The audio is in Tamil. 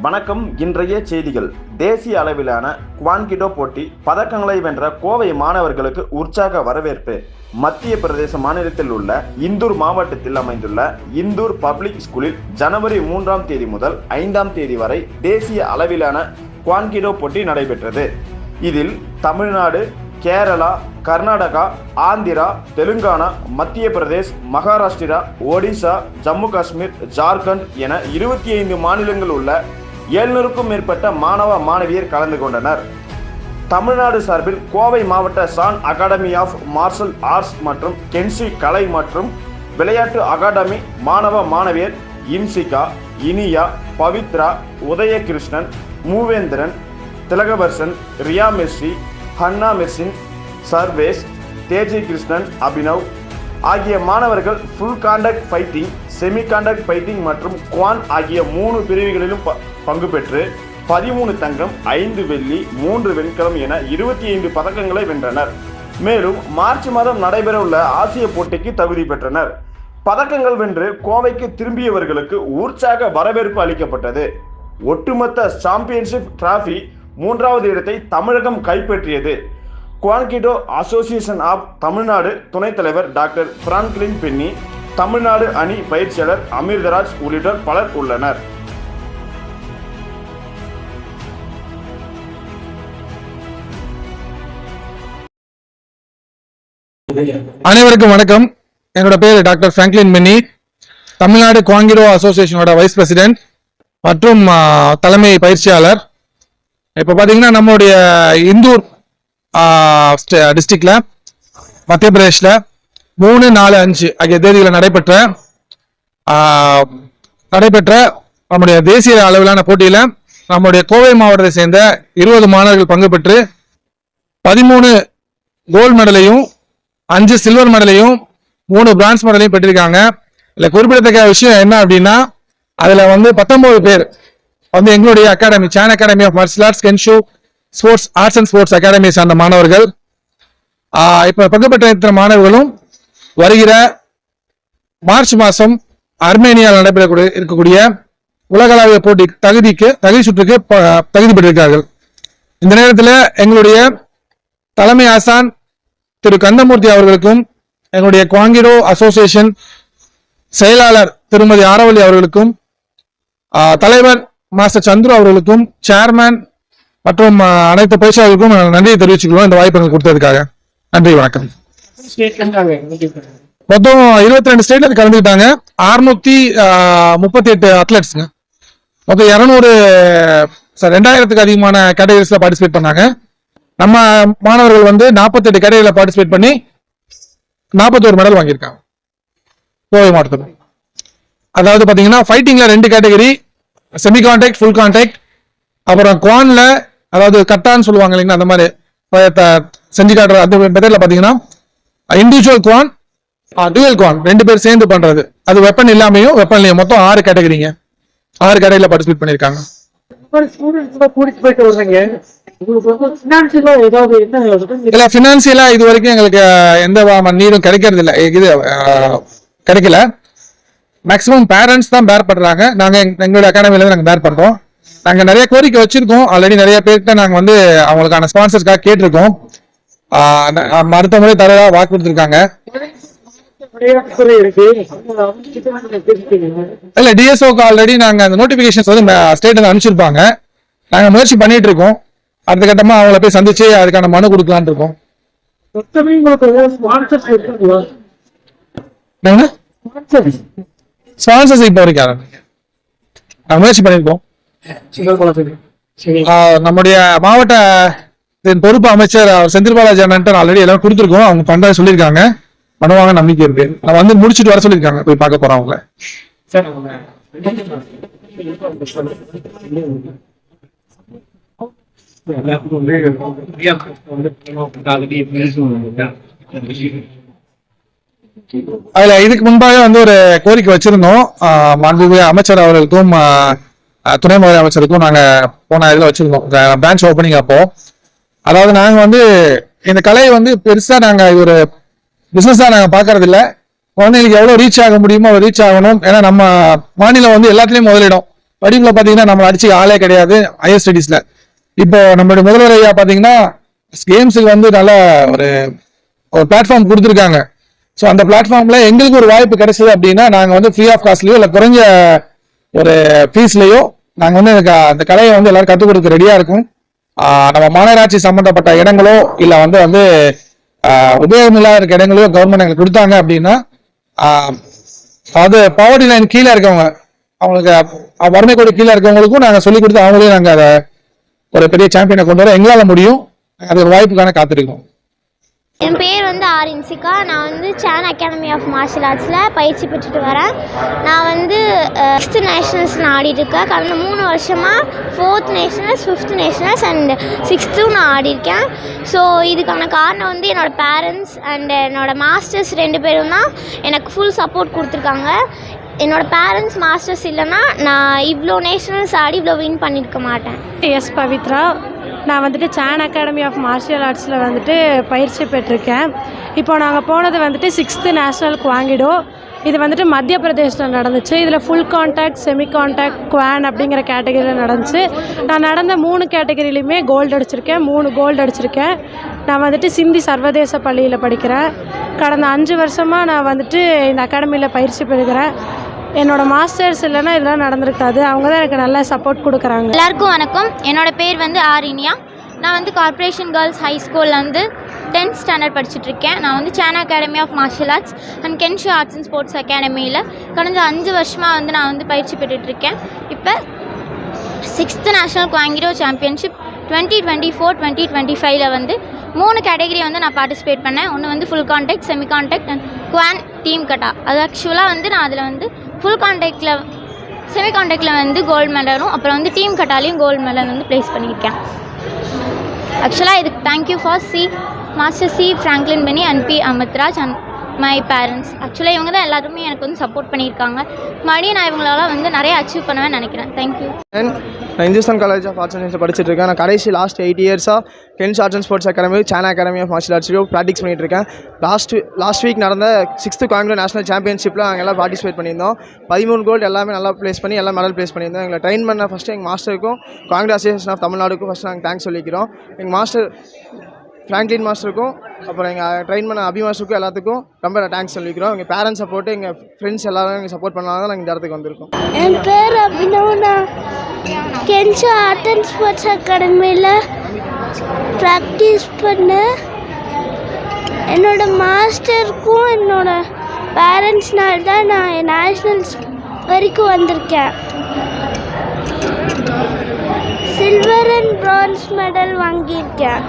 வணக்கம். இன்றைய செய்திகள். தேசிய அளவிலான குவான்கிடோ போட்டி பதக்கங்களை வென்ற கோவை மாணவர்களுக்கு உற்சாக வரவேற்பு. மத்திய பிரதேச மாநிலத்தில் உள்ள இந்தூர் மாவட்டத்தில் அமைந்துள்ள இந்தூர் பப்ளிக் ஸ்கூலில் ஜனவரி 3ஆம் தேதி முதல் 5ஆம் தேதி வரை தேசிய அளவிலான குவான்கிடோ போட்டி நடைபெற்றது. இதில் தமிழ்நாடு, கேரளா, கர்நாடகா, ஆந்திரா, தெலுங்கானா, மத்திய பிரதேஷ், மகாராஷ்டிரா, ஒடிசா, ஜம்மு காஷ்மீர், ஜார்க்கண்ட் என 25 மாநிலங்கள் உள்ள 700க்கும் மேற்பட்ட மாணவ மாணவியர் கலந்து கொண்டனர். தமிழ்நாடு சார்பில் கோவை மாவட்ட San academy of martial arts மற்றும் கென்சி கலை மற்றும் விளையாட்டு அகாடமி மாணவ மாணவியர் இன்சிகா, இனியா, பவித்ரா, உதயகிருஷ்ணன், மூவேந்திரன், திலகவர்சன், ரியா மெர்சி, ஹன்னா மெர்சின், சர்வேஸ், தேஜி கிருஷ்ணன், அபினவ் ஆகிய மாணவர்கள் full contact fighting, semi contact fighting மற்றும் குவான் ஆகிய 3 பிரிவுகளிலும் பங்கு பெற்று 13 தங்கம், 5 வெள்ளி, 3 வெண்கலம் என 25 பதக்கங்களை வென்றனர். மேலும் மார்ச் மாதம் நடைபெறவுள்ள ஆசிய போட்டிக்கு தகுதி பெற்றனர். பதக்கங்கள் வென்று கோவைக்கு திரும்பியவர்களுக்கு உற்சாக வரவேற்பு அளிக்கப்பட்டது. ஒட்டுமொத்த சாம்பியன்ஷிப் டிராபி 3வது இடத்தை தமிழகம் கைப்பற்றியது. குவான்கிடோ அசோசியேஷன் ஆஃப் தமிழ்நாடு துணைத் தலைவர் டாக்டர் பிரான்க்லின் பென்னி, தமிழ்நாடு அணி பயிற்சியாளர் அமிர்தராஜ் உள்ளிட்ட பலர் உள்ளனர். அனைவருக்கும் வணக்கம். என்னோட பேர் doctor Franklin Benny. Tamil Nadu Quan Ki Do அசோசியேஷனோட வைஸ் பிரசிடென்ட் மற்றும் தலைமை பயிற்சியாளர். இப்போ பார்த்தீங்கன்னா நம்மளுடைய இந்தூர் டிஸ்ட்ரிக்ட்ல மத்திய பிரதேஷ்ல 3, 4, 5 ஆகிய தேதிகளில் நடைபெற்ற நம்முடைய தேசிய அளவிலான போட்டியில நம்முடைய கோவை மாவட்டத்தை சேர்ந்த 20 மாணவர்கள் பங்கு பெற்று 13 கோல்டு மெடலையும் 5 சில்வர் மெடலையும் 3 பிரான்ஸ் மெடலையும் பெற்றிருக்காங்க. இதுல குறிப்பிடத்தக்க விஷயம் என்ன அப்படின்னா, அதுல 19 பேர் எங்களுடைய academy San academy of martial arts, Kenshu sports arts and sports academy சார்ந்த மாணவர்கள். இப்ப பங்கு பெற்ற மாணவர்களும் வருகிற மார்ச் மாசம் அர்மேனியாவில் இருக்கக்கூடிய உலகளாவிய போட்டி தகுதி சுற்றுக்கு தகுதி பெற்றிருக்கிறார்கள். இந்த நேரத்தில் எங்களுடைய தலைமை ஆசான் திரு கந்தமூர்த்தி அவர்களுக்கும், எங்களுடைய குவான்கிடோ அசோசியேஷன் செயலாளர் திருமதி ஆரவல்லி அவர்களுக்கும், தலைவர் மாஸ்டர் சந்துரு அவர்களுக்கும், சேர்மேன் மற்றும் அனைத்து பயிற்சியாளர்களுக்கும் நன்றியை தெரிவிச்சுக்கிறோம் இந்த வாய்ப்பு எங்களுக்கு கொடுத்ததுக்காக. நன்றி, வணக்கம். மொத்தம் 22 ஸ்டேட்ல கலந்துக்கிட்டாங்க. 638 அத்லெட்ஸ்ங்க. மொத்தம் 2000க்கு அதிகமான கேட்டகரிஸ்ல பார்ட்டிசிபேட் பண்ணாங்க. நம்ம மாணவர்கள் 48 கேட்டகரியில பார்ட்டிசிபேட் பண்ணி 41 மெடல் வாங்கியிருக்காங்க கோவை மாவட்டத்தில். அதாவது பாத்தீங்கன்னா ஃபைட்டிங்ல 2 category, semi contact, full contact, அப்புறம் குவான்ல அதாவது கட்டான்னு சொல்லுவாங்க இல்லைங்களா, அந்த மாதிரி செஞ்சு காட்டுற அந்த மெத்தட்ல பாத்தீங்கன்னா இண்டிவிஜுவல் குவான், டுவல் குவான் 2 பேர் சேர்ந்து பண்றது. அது வெப்பன் இல்லாமையும் வெப்பன்லயும் மொத்தம் 6 கேட்டகரிங்க. 6 கேட்டகரியில பார்ட்டிசிபேட் பண்ணிருக்காங்க. இல்ல பினான்சியலா இது வரைக்கும் எங்களுக்கு எந்த நீரும் கிடைக்கிறது இல்லை, கிடைக்கல. மேக்சிமம் பேரண்ட்ஸ் தான் பேர் பண்றாங்க. நாங்க எங்களோட அகாடமில நாங்க பேர் பண்றோம். நாங்க நிறைய கோரிக்கை வச்சிருக்கோம். ஆல்ரெடி நிறைய பேருக்கு நாங்க அவங்களுக்கான ஸ்பான்சர்ஸ்க்காக கேட்டிருக்கோம். அடுத்த முறை தரவா வாக்கு கொடுத்திருக்காங்க. இல்ல டிஎஸ்ஓக்கு ஆல்ரெடி நாங்க அந்த நோட்டிபிகேஷன்ஸ் ஸ்டேட் அனுப்பிச்சிருப்பாங்க. நாங்க முயற்சி பண்ணிட்டு இருக்கோம். அடுத்த கட்டமா அவங்கள போய் சந்திச்சு அதுக்கான மனு கொடுக்கலான்னு இருக்கோம். ஸ்பான்சர்ஸ் இப்போ வரைக்கும் நாங்க முயற்சி பண்ணிருக்கோம். நம்முடைய மாவட்ட பொறுப்பு அமைச்சர் செந்தில் பாலாஜி அண்ணன் ஆல்ரெடி எல்லாம் கொடுத்துருக்கோம். அவங்க பண்றதை சொல்லியிருக்காங்க. பண்ணுவாங்க நம்பிக்கை இருக்கு. நான் முடிச்சுட்டு வர சொல்லியிருக்காங்க. போய் பார்க்க போறோம் அவங்கள. அதுல இதுக்கு முன்பாக ஒரு கோரிக்கை வச்சிருந்தோம். மாண்புமிகு அமைச்சர் அவர்களுக்கும் துணை முதலமைச்சர் அமைச்சருக்கும் நாங்க போன இதுல வச்சிருந்தோம் பிரான்ச் ஓபனிங். அப்போ அதாவது நாங்க இந்த கலையை பெருசா நாங்க ஒரு பிசினஸா நாங்க பாக்குறது இல்ல. குழந்தைங்களுக்கு எவ்வளவு ரீச் ஆக முடியுமோ அவ்வளவு ரீச் ஆகணும். ஏன்னா நம்ம மாநிலம் எல்லாத்துலயும் முதலிடம். படிப்புல பாத்தீங்கன்னா நம்ம அடிச்சு ஆளே கிடையாது ஹையர் ஸ்டடீஸ்ல. இப்போ நம்மளுடைய முதல்வர் ஐயா பாத்தீங்கன்னா கேம்ஸுக்கு வந்து நல்ல ஒரு பிளாட்ஃபார்ம் கொடுத்துருக்காங்க. ஸோ அந்த பிளாட்ஃபார்ம்ல எங்களுக்கு ஒரு வாய்ப்பு கிடைச்சது அப்படின்னா நாங்க வந்து ஃப்ரீ ஆஃப் காஸ்ட்லயோ இல்லை குறைஞ்ச ஒரு ஃபீஸ்லயோ நாங்க வந்து அந்த கலையை வந்து எல்லாரும் கற்றுக் கொடுக்க ரெடியா இருக்கும். நம்ம மாநகராட்சி சம்பந்தப்பட்ட இடங்களோ இல்லை வந்து உபயோகம் இல்லாத இருக்க இடங்களோ கவர்மெண்ட் எங்களுக்கு கொடுத்தாங்க அப்படின்னா அது பவர்டி லைன் கீழே இருக்கவங்க அவங்களுக்கு வறுமை கோடி கீழே இருக்கவங்களுக்கும் நாங்கள் சொல்லிக் கொடுத்து அவங்களையும் நாங்கள் அதை ஒரு பெரிய சாம்பியனை கொண்டு வர எங்களால் முடியும். அது ஒரு வாய்ப்புக்கான காத்திருக்கோம். என் பேர் வந்து ஆர் இன்சிகா. நான் வந்து சான் அகாடமி ஆஃப் மார்ஷியல் ஆர்ட்ஸில் பயிற்சி பெற்றுட்டு வரேன். நான் வந்து 6th நேஷனல்ஸ் நான் ஆடிட்டுருக்கேன். கடந்த 3 வருஷமாக 4th nationals, 5th nationals and 6th நான் ஆடிருக்கேன். ஸோ இதுக்கான காரணம் வந்து என்னோடய பேரண்ட்ஸ் அண்ட் என்னோடய மாஸ்டர்ஸ் 2 பேரும் தான் எனக்கு ஃபுல் சப்போர்ட் கொடுத்துருக்காங்க. என்னோடய பேரண்ட்ஸ் மாஸ்டர்ஸ் இல்லைன்னா நான் இவ்வளோ நேஷனல்ஸ் ஆடி இவ்வளோ வின் பண்ணியிருக்க மாட்டேன். எஸ் பவித்ரா. நான் வந்துட்டு சான் அகாடமி ஆஃப் மார்ஷியல் ஆர்ட்ஸில் வந்துட்டு பயிற்சி பெற்றிருக்கேன். இப்போ நாங்கள் போனது வந்துட்டு 6th நேஷ்னல் குவாங்கிடோ. இது வந்துட்டு மத்திய பிரதேசில் நடந்துச்சு. இதில் ஃபுல் கான்டாக்ட், செமி கான்டாக்ட், குவான் அப்படிங்கிற கேட்டகரியில் நடந்துச்சு. நான் நடந்த 3 கேட்டகரியிலையுமே கோல்டு அடிச்சிருக்கேன். 3 கோல்டு அடிச்சிருக்கேன். நான் வந்துட்டு சிந்தி சர்வதேச பள்ளியில் படிக்கிறேன். கடந்த 5 வருஷமாக நான் வந்துட்டு இந்த அகாடமியில் பயிற்சி பெறுகிறேன். என்னோடய மாஸ்டர்ஸ் இல்லைன்னா இதெல்லாம் நடந்திருக்காது. அவங்க தான் எனக்கு நல்லா சப்போர்ட் கொடுக்குறாங்க. எல்லாருக்கும் வணக்கம். என்னோடய பேர் வந்து ஆர் இனியா. நான் வந்து கார்ப்பரேஷன் கேர்ள்ஸ் ஹை ஸ்கூலில் வந்து 10th ஸ்டாண்டர்ட் படிச்சுட்ருக்கேன். நான் வந்து San academy of martial arts and Kenshu arts and sports அகாடமியில் கடந்த 5 வருஷமாக வந்து நான் வந்து பயிற்சி பெற்றுட்ருக்கேன். இப்போ 6th நேஷ்னல் குவாங்கிடோ சாம்பியன்ஷிப் 2024-2025 வந்து 3 கேட்டகரி வந்து நான் பார்ட்டிசிபேட் பண்ணேன். ஒன்று வந்து full contact, semi contact and குவான் டீம் கட்டா. அது ஆக்சுவலாக வந்து நான் அதில் வந்து ஃபுல் கான்டாக்டில், செமி கான்டாக்டில் வந்து கோல்டு மெடலும் அப்புறம் வந்து டீம் கட்டாலையும் கோல்டு மெடல் வந்து ப்ளேஸ் பண்ணியிருக்கேன். ஆக்சுவலாக இதுக்கு thank you for master C Franklin Benny and B Amithraj and my parents. ஆக்சுவலாக இவங்க தான் எல்லாருமே எனக்கு வந்து சப்போர்ட் பண்ணியிருக்காங்க. மறுபடியும் நான் இவங்களால வந்து நிறைய அச்சீவ் பண்ணுவேன்னு நினைக்கிறேன். தேங்க்யூ. நான் Hindusthan college of arts and சயின்ஸில் படிச்சுட்டு இருக்கேன். நான் கடைசி லாஸ்ட் 8 இயர்ஸாக கென்ஸ் arts and sports academy, San academy of martial ஆர்ட்ஸ்லையும் ப்ராக்டிஸ் பண்ணிட்டு இருக்கேன். லாஸ்ட் வீக் நடந்த 6th குவாங்கிடோ நேஷனல் சாம்பியன்ஷிப்பில் நாங்கள் எல்லாம் பார்ட்டிசிபேட் பண்ணியிருந்தோம். 13 கோல்டு எல்லாமே நல்லா ப்ளேஸ் பண்ணி எல்லாம் மெடல் ப்ளேஸ் பண்ணியிருந்தோம். எங்களை ட்ரெயின் பண்ண ஃபஸ்ட்டு எங்கள் மாஸ்டருக்கும் குவாங்கிடோ அசோசியேஷன் ஆஃப் தமிழ்நாடுக்கும் ஃபஸ்ட்டு நாங்கள் தேங்க்ஸ் சொல்லிக்கிறோம். எங்கள் மாஸ்டர் ஃப்ராங்க்லின் மாஸ்டருக்கும் அப்புறம் எங்கள் ட்ரெயின் பண்ண அபி மாஸ்டருக்கும் எல்லாத்துக்கும் ரொம்ப தேங்க்ஸ் சொல்லிக்கிறோம். எங்கள் பேரண்ட்ஸ் சப்போர்ட்டு, எங்கள் ஃப்ரெண்ட்ஸ் எல்லாரும் எங்கள் சப்போர்ட் பண்ணால் தான் நாங்கள் இந்த இடத்துக்கு வந்திருக்கோம். என் பேர் அபினவ். கென்ஷு ஆர்ட் அண்ட் ஸ்போர்ட்ஸ் அகாடமியில் ப்ராக்டிஸ் பண்ணேன். என்னோட மாஸ்டருக்கும் என்னோட பேரண்ட்ஸ்னால தான் நான் நேஷ்னல்ஸ் வரைக்கும் வந்திருக்கேன். சில்வர் அண்ட் பிரான்ஸ் மெடல் வாங்கியிருக்கேன்.